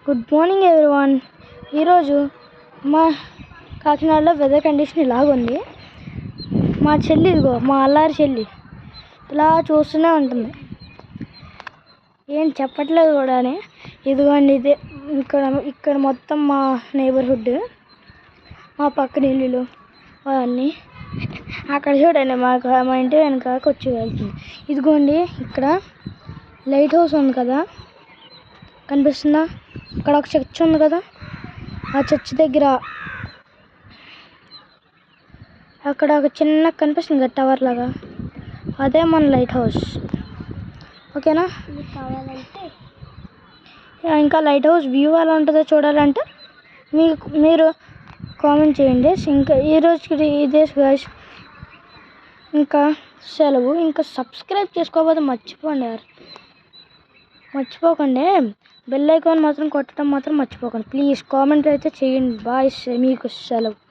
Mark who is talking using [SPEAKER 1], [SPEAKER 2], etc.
[SPEAKER 1] Good morning everyone. ఈరోజు మా కాకినాడలో వెదర్ కండిషన్ ఇలాగుంది. మా చెల్లి ఇదిగో, మా అల్లారి చెల్లి ఇలా చూస్తూనే ఉంటుంది, ఏం చెప్పట్లేదు కూడా. ఇదిగోండి, ఇదే ఇక్కడ మొత్తం మా నైబర్హుడ్, మా పక్కన ఇల్లులు అవన్నీ. అక్కడ చూడండి, మా ఇంటి వెనక వచ్చి వెళ్తుంది. ఇదిగోండి, ఇక్కడ లైట్ హౌస్ ఉంది కదా, కనిపిస్తుందా? అక్కడ ఒక చర్చ్ ఉంది కదా, ఆ చర్చ్ దగ్గర అక్కడ ఒక చిన్న కనిపిస్తుంది కదా టవర్ లాగా, అదే మన లైట్ హౌస్. ఓకేనా? కావాలంటే ఇంకా లైట్ హౌస్ వ్యూ ఎలా ఉంటుందో చూడాలంటే మీరు కామెంట్ చేయండి. ఇంకా ఈరోజుకి ఇదే గైస్, ఇంకా సెలవు. ఇంకా సబ్స్క్రైబ్ చేసుకోకపోతే మర్చిపోకండి. బెల్ ఐకాన్ మాత్రం కొట్టడం మాత్రం మర్చిపోకండి ప్లీజ్. కామెంట్ అయితే చేయండి. బాయ్, మీకు సెలవు.